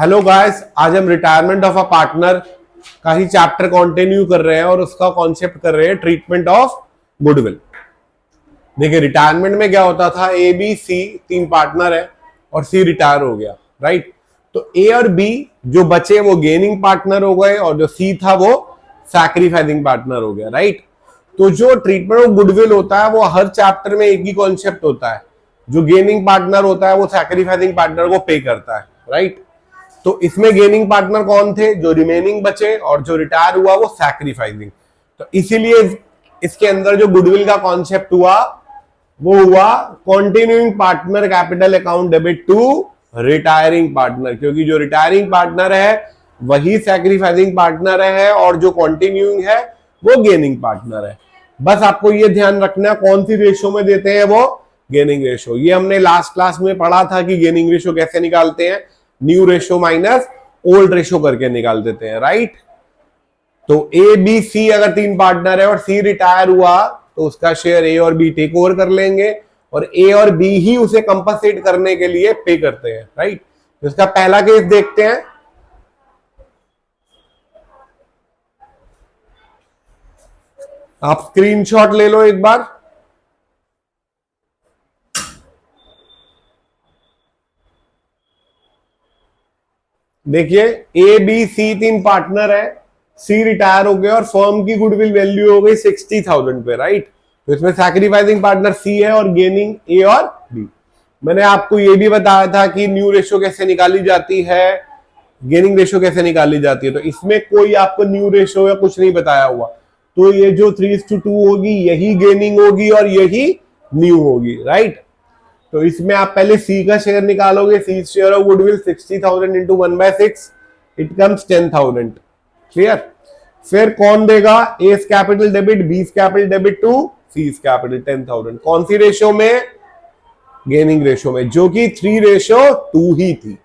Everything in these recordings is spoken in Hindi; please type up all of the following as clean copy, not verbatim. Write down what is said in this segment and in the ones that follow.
हेलो गाइस, आज हम रिटायरमेंट ऑफ अ पार्टनर का ही चैप्टर कंटिन्यू कर रहे हैं और उसका कॉन्सेप्ट कर रहे हैं ट्रीटमेंट ऑफ गुडविल। देखिए, रिटायरमेंट में क्या होता था, ए बी सी तीन पार्टनर है और सी रिटायर हो गया, राइट। तो ए और बी जो बचे वो गेनिंग पार्टनर हो गए और जो सी था वो सैक्रिफाइसिंग पार्टनर हो गया, राइट। तो जो ट्रीटमेंट ऑफ गुडविल होता है वो हर चैप्टर में एक ही कॉन्सेप्ट होता है। जो गेनिंग पार्टनर होता है वो सैक्रिफाइसिंग पार्टनर को पे करता है, राइट। तो इसमें गेनिंग पार्टनर कौन थे, जो रिमेनिंग बचे, और जो रिटायर हुआ वो सैक्रिफाइसिंग। तो इसीलिए इसके अंदर जो गुडविल का कॉन्सेप्ट हुआ वो हुआ continuing partner capital account debit to retiring partner, क्योंकि जो रिटायरिंग पार्टनर है वही सैक्रिफाइसिंग पार्टनर है और जो कॉन्टिन्यूइंग है वो गेनिंग पार्टनर है। बस आपको ये ध्यान रखना कौन सी रेशो में देते हैं, वो गेनिंग रेशो। ये हमने लास्ट क्लास में पढ़ा था कि गेनिंग रेशो कैसे निकालते हैं, new ratio minus old ratio करके निकाल देते हैं, राइट। तो ए बी सी अगर तीन पार्टनर है और सी रिटायर हुआ तो उसका शेयर ए और बी टेक ओवर कर लेंगे और ए और बी ही उसे कंपनसेट करने के लिए पे करते हैं, राइट। तो इसका पहला केस देखते हैं। आप स्क्रीनशॉट ले लो एक बार। देखिए, ए बी सी तीन पार्टनर है, सी रिटायर हो गया और फर्म की गुडविल वैल्यू हो गई 60,000 पे, राइट। तो इसमें सैक्रिफाइसिंग पार्टनर सी है और गेनिंग ए और बी। मैंने आपको ये भी बताया था कि न्यू रेशो कैसे निकाली जाती है, गेनिंग रेशो कैसे निकाली जाती है। तो इसमें कोई आपको न्यू रेशो या कुछ नहीं बताया हुआ। तो ये जो 3:2 होगी यही गेनिंग होगी और यही न्यू होगी, राइट। तो इसमें आप पहले सी का शेयर निकालोगे, C share of goodwill 60,000 into 1/6, it comes 10,000, clear. फिर कौन देगा, A capital debit B capital debit to C capital 10,000। कौन सी रेशो में, गेनिंग रेशो में, जो कि 3:2 ही थी।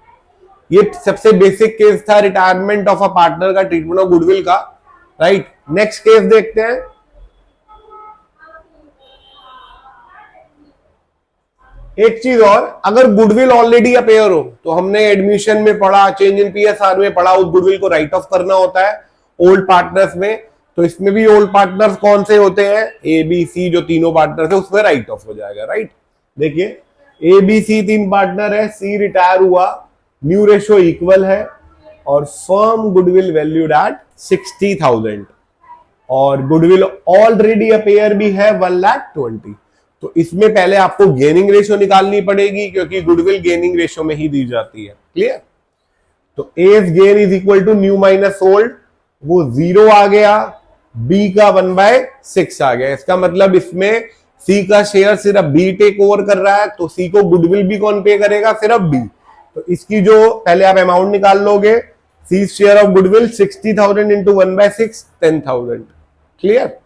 ये सबसे बेसिक केस था रिटायरमेंट ऑफ अ पार्टनर का, ट्रीटमेंट ऑफ गुडविल का, राइट। नेक्स्ट केस देखते हैं। एक चीज और, अगर गुडविल ऑलरेडी अपेयर हो तो हमने एडमिशन में पढ़ा, चेंज इन पीएसआर में पढ़ा, उस गुडविल को राइट ऑफ करना होता है ओल्ड पार्टनर्स में। तो इसमें भी ओल्ड पार्टनर्स कौन से होते हैं, ए बी सी, जो तीनों पार्टनर्स है उसमें राइट ऑफ हो जाएगा, राइट। देखिए, ए बी सी तीन पार्टनर है, सी रिटायर हुआ, न्यू रेशो इक्वल है और फर्म गुडविल वैल्यूड एट 60,000 और गुडविल ऑलरेडी अपेयर भी है 1,20,000। तो इसमें पहले आपको गेनिंग रेशो निकालनी पड़ेगी क्योंकि गुडविल गेनिंग रेशो में ही दी जाती है, क्लियर। तो as gain is equal to new minus old, वो 0 आ गया, बी का 1/6 आ गया। इसका मतलब इसमें सी का शेयर सिर्फ बी टेक ओवर कर रहा है, तो सी को गुडविल भी कौन पे करेगा, सिर्फ बी। तो इसकी जो पहले आप अमाउंट निकाल लोगे, C share of goodwill 60,000 into 1/6, 10,000, clear.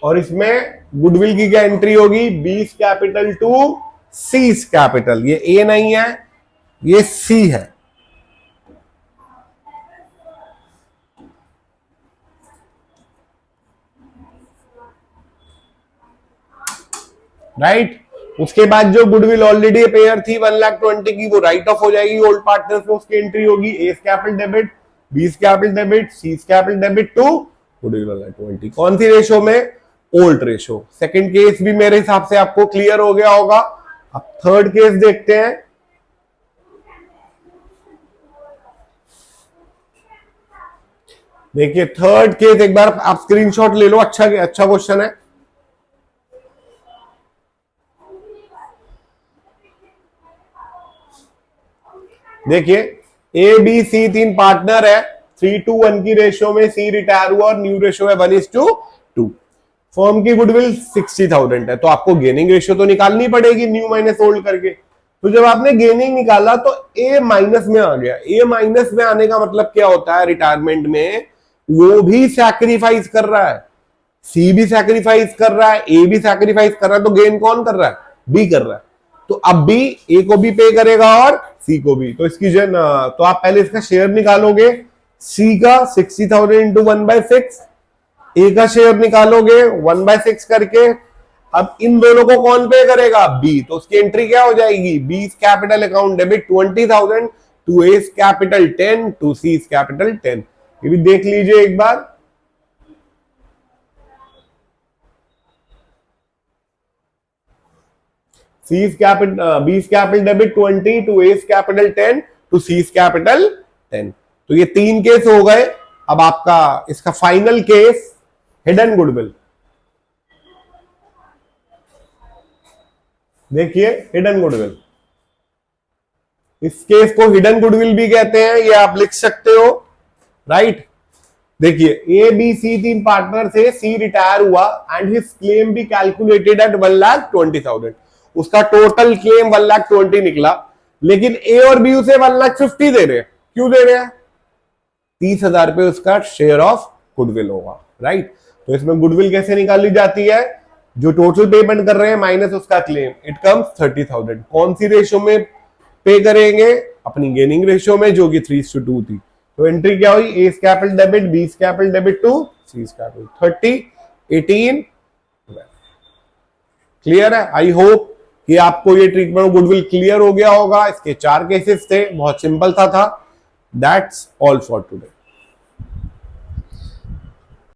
और इसमें गुडविल की क्या एंट्री होगी, B capital to C capital. ये ए नहीं है, ये सी है, राइट। उसके बाद जो गुडविल ऑलरेडी पेयर थी 1,20,000 की, वो राइट ऑफ हो जाएगी ओल्ड पार्टनर्स में, उसकी एंट्री होगी A capital debit B capital debit C capital debit to goodwill 1,20,000। कौन सी रेशो में, ओल्ड रेशो। सेकंड केस भी मेरे हिसाब से आपको क्लियर हो गया होगा। अब थर्ड केस देखते हैं। देखिए, थर्ड केस एक बार आप स्क्रीनशॉट ले लो, अच्छा क्वेश्चन है। देखिए, ए बी सी तीन पार्टनर है, 3:1 की रेशो में सी रिटायर हुआ और न्यू रेशो है 1:2। फर्म की गुडविल 60,000 है, तो आपको गेनिंग रेशियो तो निकालनी पड़ेगी न्यू माइनस ओल्ड करके। तो जब आपने गेनिंग निकाला तो ए माइनस में आ गया। ए माइनस में आने का मतलब क्या होता है, रिटायरमेंट में वो भी सैक्रिफाइस कर रहा है, सी भी सैक्रिफाइस कर रहा है, ए भी सैक्रिफाइस कर रहा है, तो गेन कौन कर रहा है, बी कर रहा है। तो अब भी ए को भी पे करेगा और सी को भी। तो इसकी तो आप पहले इसका शेयर निकालोगे, सी का 60,000 इंटू 1/6, ए का शेयर निकालोगे 1/6 करके, अब इन दोनों को कौन पे करेगा? बी। तो उसकी एंट्री क्या हो जाएगी? B capital account debit 20,000 to A capital 10 to C capital 10। ये भी देख लीजिए एक बार। C's capital, B's capital debit 20 to A's capital 10 to C's capital 10। तो ये 3 केस हो गए। अब आपका इसका फाइनल केस हिडन गुडविल। देखिए हिडन गुडविल, इस केस को हिडन गुडविल भी कहते हैं, ये आप लिख सकते हो, राइट। देखिए ए बी सी 3 पार्टनर से, सी रिटायर हुआ and his claim be calculated at 1,20,000। उसका टोटल क्लेम 1,20,000 निकला, लेकिन ए और बी उसे 1,50,000 दे रहे हैं। क्यों दे रहे हैं? 30,000 रुपए उसका शेयर ऑफ गुडविल होगा, राइट। तो इसमें गुडविल कैसे निकाली जाती है? जो टोटल पेमेंट कर रहे हैं माइनस उसका क्लेम, इट कम्स 30,000। कौन सी रेशियो में पे करेंगे? अपनी गेनिंग रेशियो में, जो कि 3:2 थी। तो एंट्री क्या हुई? A capital debit, B capital debit to C capital 30, 18। Clear है? आई होप कि आपको ये ट्रीटमेंट ऑफ गुडविल क्लियर हो गया होगा। इसके 4 केसेस थे, बहुत सिंपल था। That's all for today.